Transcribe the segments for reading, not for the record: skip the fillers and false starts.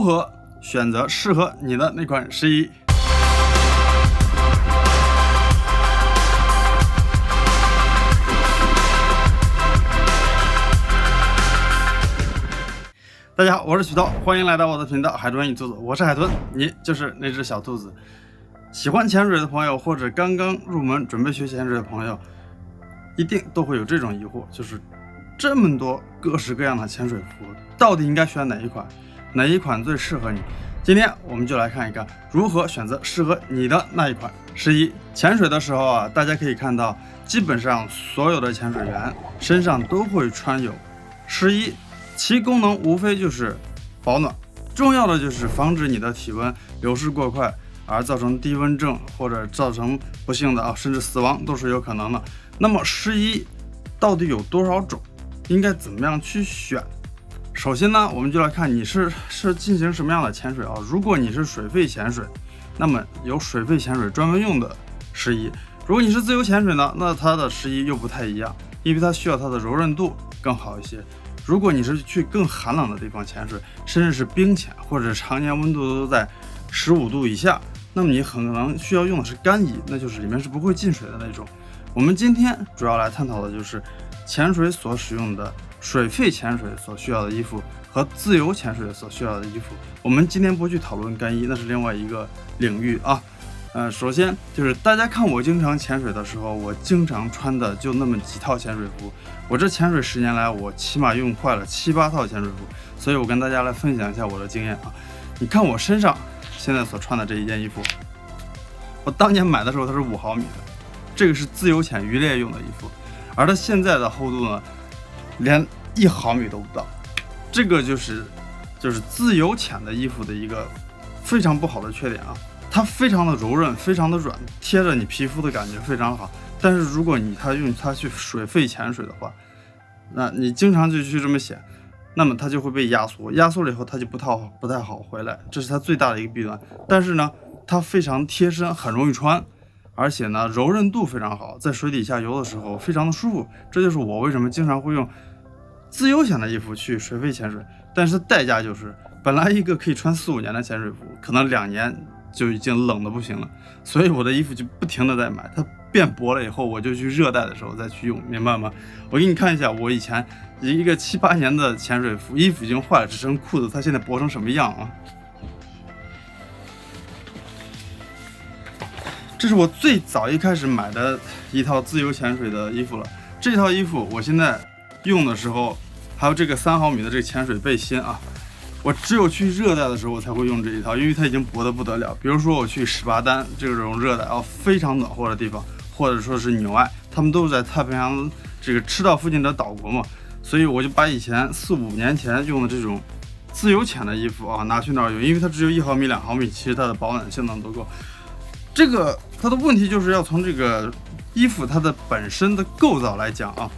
何选择适合你的那款湿衣。大家好，我是许涛，欢迎来到我的频道海豚与兔子，我是海豚，你就是那只小兔子。喜欢潜水的朋友，或者刚刚入门准备学潜水的朋友，一定都会有这种疑惑，就是这么多各式各样的潜水服，到底应该选哪一款？哪一款最适合你？今天我们就来看一看如何选择适合你的那一款湿衣。潜水的时候啊，大家可以看到，基本上所有的潜水员身上都会穿有湿衣，其功能无非就是保暖，重要的就是防止你的体温流失过快而造成低温症，或者造成不幸的甚至死亡都是有可能的。那么湿衣到底有多少种？应该怎么样去选？首先呢，我们就来看你是进行什么样的潜水啊。如果你是水肺潜水，那么有水肺潜水专门用的湿衣；如果你是自由潜水呢，那它的湿衣又不太一样，因为它需要它的柔韧度更好一些。如果你是去更寒冷的地方潜水，甚至是冰潜，或者常年温度都在15度以下，那么你可能需要用的是干衣，那就是里面是不会进水的那种。我们今天主要来探讨的就是潜水所使用的水肺潜水所需要的衣服和自由潜水所需要的衣服。我们今天不去讨论干衣，那是另外一个领域啊。首先就是大家看我经常潜水的时候，我经常穿的就那么几套潜水服。我这潜水10年来，我起码用坏了7、8套潜水服，所以我跟大家来分享一下我的经验啊。你看我身上现在所穿的这一件衣服，我当年买的时候它是5毫米的，这个是自由潜渔猎用的衣服，而它现在的厚度呢，连1毫米都不到。这个就是自由潜的衣服的一个非常不好的缺点啊。它非常的柔韧，非常的软，贴着你皮肤的感觉非常好。但是如果你用它去水肺潜水的话，那你经常就去这么潜，那么它就会被压缩，压缩了以后它就不太好回来，这是它最大的一个弊端。但是呢，它非常贴身，很容易穿，而且呢柔韧度非常好，在水底下游的时候非常的舒服。这就是我为什么经常会用自由潜的衣服去水肺潜水。但是代价就是本来一个可以穿4、5年的潜水服，可能2年就已经冷的不行了，所以我的衣服就不停的在买，它变薄了以后，我就去热带的时候再去用，明白吗？我给你看一下，我以前一个7、8年的潜水服，衣服已经坏了，只剩裤子，它现在薄成什么样啊？这是我最早一开始买的一套自由潜水的衣服了。这套衣服我现在用的时候，还有这个3毫米的这个潜水背心啊，我只有去热带的时候我才会用这一套，因为它已经薄得不得了。比如说我去18丹这种热带非常暖和的地方，或者说是纽埃，他们都是在太平洋这个赤道附近的岛国嘛，所以我就把以前4、5年前用的这种自由潜的衣服拿去那儿用，因为它只有1毫米、2毫米，其实它的保暖性能都够。这个它的问题就是要从这个衣服它的本身的构造来讲啊，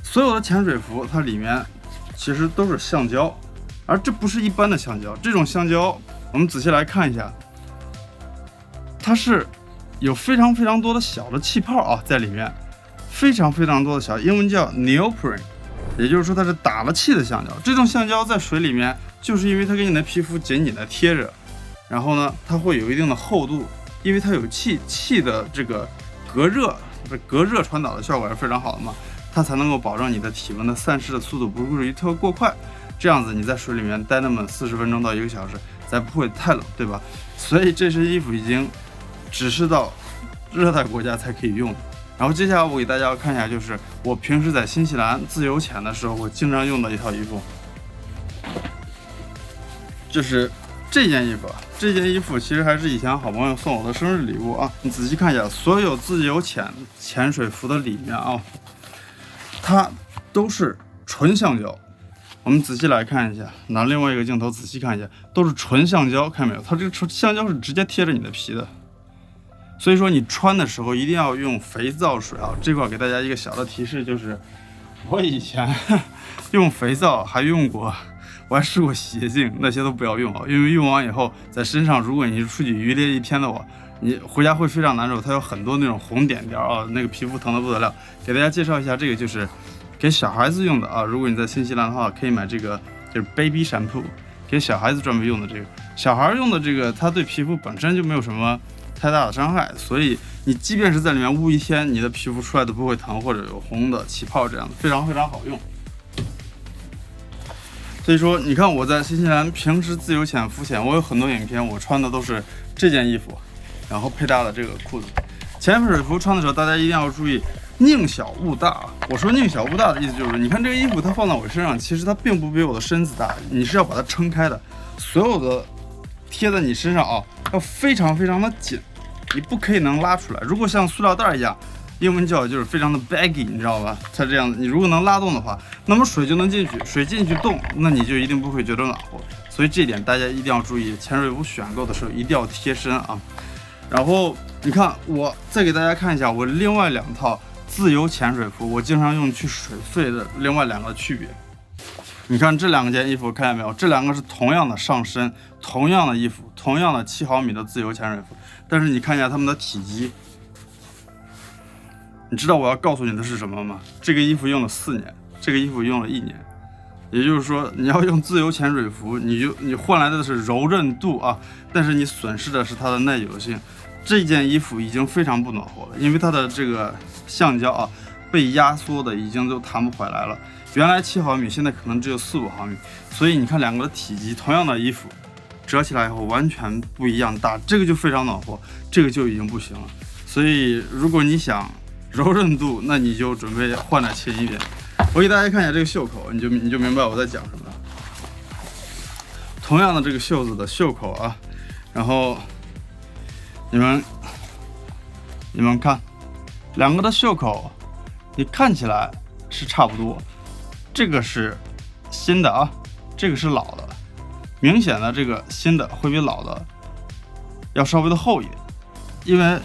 所有的潜水服它里面其实都是橡胶。而这不是一般的橡胶，这种橡胶我们仔细来看一下，它是有非常非常多的小的气泡在里面，非常非常多的小，英文叫 neoprene， 也就是说它是打了气的橡胶。这种橡胶在水里面，就是因为它跟你的皮肤紧紧的贴着，然后呢，它会有一定的厚度，因为它有气的这个隔热传导的效果是非常好的嘛，它才能够保证你的体温的散失的速度不至于特过快。这样子你在水里面待那么40分钟到1个小时，才不会太冷，对吧？所以这身衣服已经只是到热带国家才可以用。然后接下来我给大家看一下，就是我平时在新西兰自由潜的时候，我经常用的一套衣服，就是这件衣服。这件衣服其实还是以前好朋友送我的生日礼物啊。你仔细看一下，所有自由潜水服的里面它都是纯橡胶。我们仔细来看一下，拿另外一个镜头仔细看一下，都是纯橡胶，看没有？它这个橡胶是直接贴着你的皮的，所以说你穿的时候一定要用肥皂水啊。这块给大家一个小的提示，就是我以前用肥皂还用过，我还试过洗洁精，那些都不要用因为用完以后在身上，如果你是出去渔猎一天的话，你回家会非常难受，它有很多那种红点点那个皮肤疼得不得了。给大家介绍一下，这个就是给小孩子用的如果你在新西兰的话，可以买这个就是 baby shampoo，给小孩子专门用的这个。小孩用的这个，它对皮肤本身就没有什么太大的伤害，所以你即便是在里面捂一天，你的皮肤出来都不会疼或者有红的起泡，这样的非常好用。所以说，你看我在新西兰平时自由潜、浮潜，我有很多影片，我穿的都是这件衣服，然后配搭的这个裤子。潜水服穿的时候，大家一定要注意宁小勿大。我说宁小勿大的意思就是，你看这个衣服它放在我身上，其实它并不比我的身子大，你是要把它撑开的，所有的贴在你身上啊，要非常的紧，你不可以能拉出来。如果像塑料袋一样，英文叫就是非常的 baggy， 你知道吧？它这样，你如果能拉动的话，那么水就能进去，水进去动，那你就一定不会觉得暖和。所以这一点大家一定要注意，潜水服选购的时候一定要贴身啊。然后你看，我再给大家看一下我另外2套自由潜水服，我经常用去水肺的另外2个区别。你看这2件衣服，看见没有？这2个是同样的上身，同样的衣服，同样的7毫米的自由潜水服，但是你看一下它们的体积。你知道我要告诉你的是什么吗？这个衣服用了4年，这个衣服用了1年。也就是说，你要用自由潜水服，你换来的是柔韧度啊，但是你损失的是它的耐久性。这件衣服已经非常不暖和了，因为它的这个橡胶啊被压缩的已经都弹不回来了。原来7毫米，现在可能只有4、5毫米。所以你看2个的体积，同样的衣服折起来以后完全不一样大，这个就非常暖和，这个就已经不行了。所以如果你想柔韧度，那你就准备换点轻一点。我给大家看一下这个袖口，你就明白我在讲什么了。同样的这个袖子的袖口啊，然后你们看2个的袖口，你看起来是差不多，这个是新的啊，这个是老的，明显的这个新的会比老的要稍微的厚一点，因为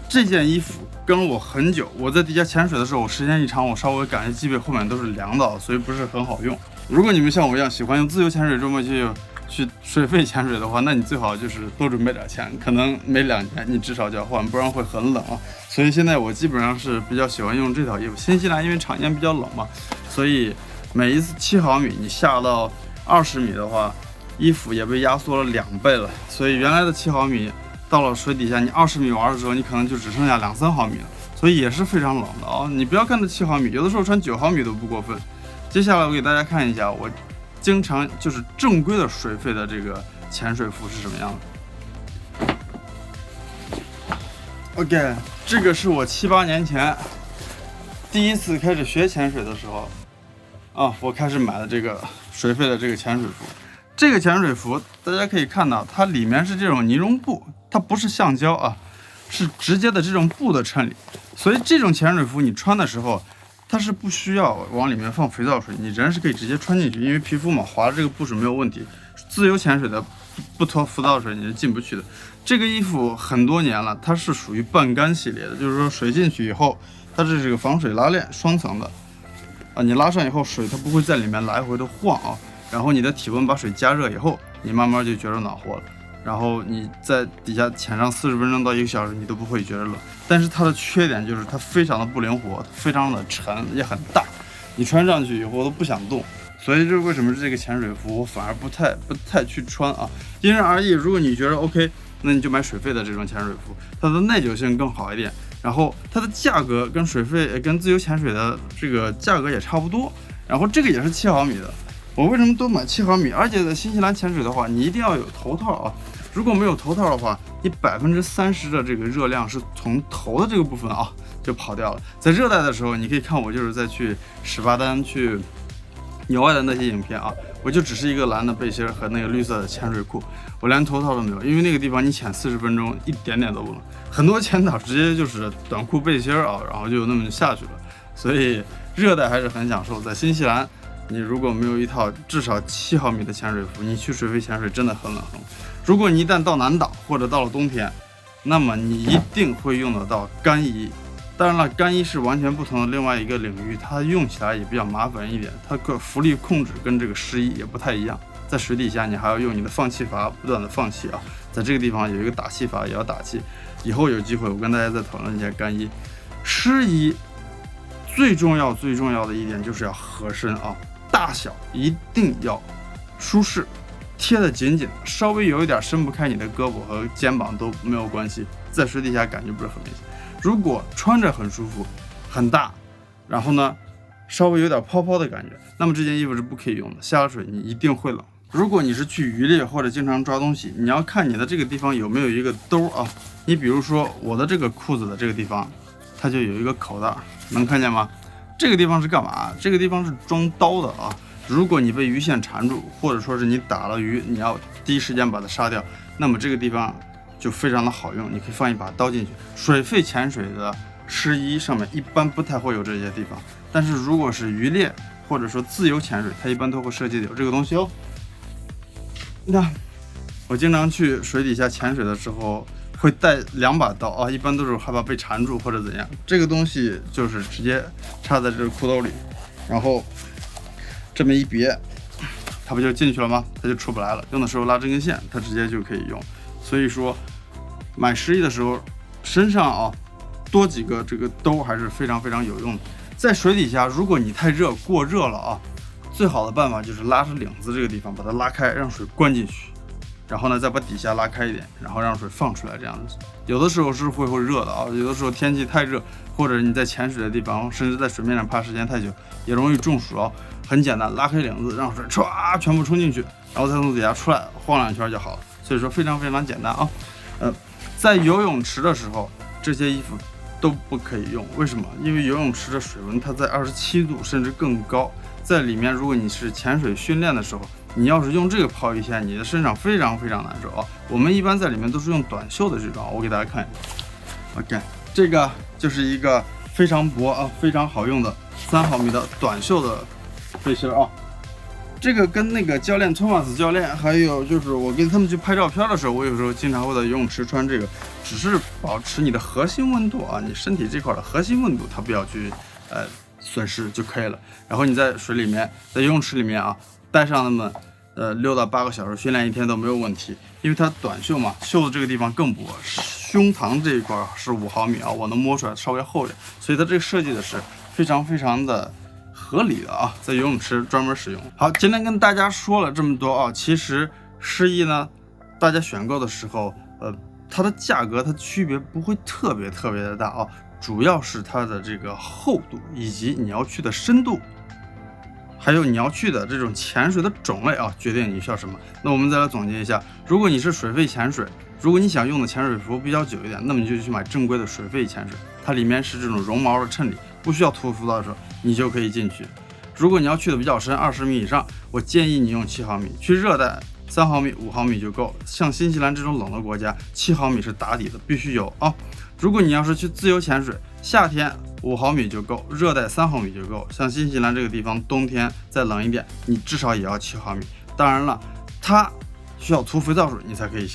这件衣服跟了我很久，我在底下潜水的时候，我时间一长，我稍微感觉脊背后面都是凉的，所以不是很好用。如果你们像我一样喜欢用自由潜水装备去水肺潜水的话，那你最好就是多准备点钱，可能每2年你至少就要换，不然会很冷啊。所以现在我基本上是比较喜欢用这套衣服。新西兰因为常年比较冷嘛，所以每一次7毫米你下到20米的话，衣服也被压缩了2倍了。所以原来的7毫米。到了水底下，你20米玩的时候，你可能就只剩下2、3毫米了，所以也是非常冷的啊！你不要看这7毫米，有的时候穿9毫米都不过分。接下来我给大家看一下，我经常就是正规的水肺的这个潜水服是什么样的。OK， 这个是我7、8年前第一次开始学潜水的时候啊，我开始买的这个水肺的这个潜水服。这个潜水服大家可以看到，它里面是这种尼龙布，它不是橡胶啊，是直接的这种布的衬里。所以这种潜水服你穿的时候，它是不需要往里面放肥皂水，你人是可以直接穿进去，因为皮肤嘛，划这个布是没有问题。自由潜水的不脱肥皂水你是进不去的。这个衣服很多年了，它是属于半干系列的，就是说水进去以后，它是这个防水拉链双层的啊，你拉上以后水它不会在里面来回的晃啊。然后你的体温把水加热以后，你慢慢就觉得暖和了。然后你在底下潜上40分钟到1个小时，你都不会觉得冷。但是它的缺点就是它非常的不灵活，非常的沉，也很大。你穿上去以后都不想动。所以这是为什么这个潜水服我反而不太去穿啊？因人而异。如果你觉得 OK， 那你就买水肺的这种潜水服，它的耐久性更好一点。然后它的价格跟水肺跟自由潜水的这个价格也差不多。然后这个也是7毫米的。我为什么都买7毫米？而且在新西兰潜水的话，你一定要有头套啊！如果没有头套的话，你30%的这个热量是从头的这个部分啊就跑掉了。在热带的时候，你可以看我就是在去史巴丹、去纽外的那些影片啊，我就只是一个蓝的背心和那个绿色的潜水裤，我连头套都没有，因为那个地方你潜40分钟一点点都不冷，很多潜导直接就是短裤背心啊，然后就那么就下去了。所以热带还是很享受。在新西兰，你如果没有一套至少7毫米的潜水服，你去水肺潜水真的很冷很冷。如果你一旦到南岛或者到了冬天，那么你一定会用得到干衣。当然了，干衣是完全不同的另外一个领域，它用起来也比较麻烦一点，它个浮力控制跟这个湿衣也不太一样。在水底下，你还要用你的放气阀不断的放气啊，在这个地方有一个打气阀也要打气。以后有机会我跟大家再讨论一下干衣。湿衣最重要的一点就是要合身啊。大小一定要舒适，贴得紧紧，稍微有一点伸不开你的胳膊和肩膀都没有关系，在水底下感觉不是很明显。如果穿着很舒服、很大，然后呢稍微有点泡泡的感觉，那么这件衣服是不可以用的，下了水你一定会冷。如果你是去渔猎或者经常抓东西，你要看你的这个地方有没有一个兜啊。你比如说我的这个裤子的这个地方，它就有一个口袋，能看见吗？这个地方是干嘛？这个地方是装刀的啊。如果你被鱼线缠住，或者说是你打了鱼，你要第一时间把它杀掉，那么这个地方就非常的好用，你可以放一把刀进去。水肺潜水的湿衣上面一般不太会有这些地方，但是如果是渔猎或者说自由潜水，它一般都会设计有这个东西哦。你看，我经常去水底下潜水的时候会带2把刀啊，一般都是害怕被缠住或者怎样。这个东西就是直接插在这个裤兜里，然后这么一别，它不就进去了吗？它就出不来了。用的时候拉这根线，它直接就可以用。所以说，买湿衣的时候，身上啊多几个这个兜还是非常非常有用的。在水底下，如果你太热过热了啊，最好的办法就是拉着领子这个地方把它拉开，让水灌进去，然后呢再把底下拉开一点，然后让水放出来，这样子。有的时候是会热的啊，有的时候天气太热，或者你在潜水的地方，甚至在水面上趴时间太久，也容易中暑哦。很简单，拉开领子，让水唰全部冲进去，然后再从底下出来，晃2圈就好了。所以说非常非常简单啊。在游泳池的时候，这些衣服都不可以用。为什么？因为游泳池的水温它在27度甚至更高，在里面如果你是潜水训练的时候，你要是用这个抛鱼线，你的身上非常非常难受啊。我们一般在里面都是用短袖的这种，我给大家看一下。OK， 这个就是一个非常薄啊、非常好用的3毫米的短袖的背心啊。这个跟那个教练托马斯教练，还有就是我跟他们去拍照片的时候，我有时候经常会在游泳池穿这个，只是保持你的核心温度啊，你身体这块的核心温度，它不要去损失就可以了。然后你在水里面，在游泳池里面啊，待上那么6到8个小时，训练1天都没有问题，因为它短袖嘛，袖子这个地方更薄，胸膛这一块是5毫米啊，我能摸出来稍微厚一点，所以它这个设计的是非常非常的合理的啊，在游泳池专门使用。好，今天跟大家说了这么多啊，其实湿衣呢，大家选购的时候，它的价格它区别不会特别的大啊，主要是它的这个厚度以及你要去的深度，还有你要去的这种潜水的种类啊，决定你需要什么。那我们再来总结一下，如果你是水肺潜水，如果你想用的潜水服比较久一点，那么你就去买正规的水肺潜水，它里面是这种绒毛的衬里，不需要涂浮的时候，你就可以进去。如果你要去的比较深，20米以上，我建议你用7毫米。去热带3毫米、5毫米就够。像新西兰这种冷的国家，7毫米是打底的，必须有啊。如果你要是去自由潜水，夏天5毫米就够，热带3毫米就够。像新西兰这个地方，冬天再冷一点，你至少也要7毫米。当然了，它需要涂肥皂水，你才可以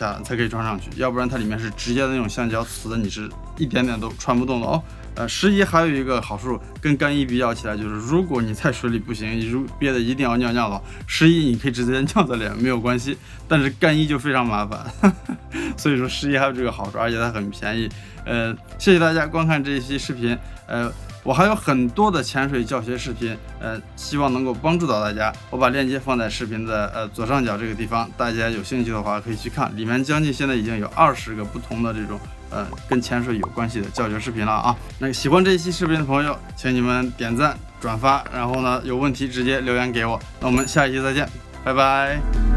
装上去，要不然它里面是直接的那种橡胶瓷的，你是一点点都穿不动的哦。湿衣还有一个好处，跟干衣比较起来，就是如果你在水里不行，你憋得一定要尿尿的话，湿衣你可以直接尿在脸没有关系，但是干衣就非常麻烦。所以说湿衣还有这个好处，而且它很便宜。谢谢大家观看这一期视频。我还有很多的潜水教学视频，希望能够帮助到大家。我把链接放在视频的左上角这个地方，大家有兴趣的话可以去看，里面将近现在已经有20个不同的这种跟潜水有关系的教学视频了啊。那喜欢这一期视频的朋友，请你们点赞、转发，然后呢有问题直接留言给我。那我们下一期再见，拜拜。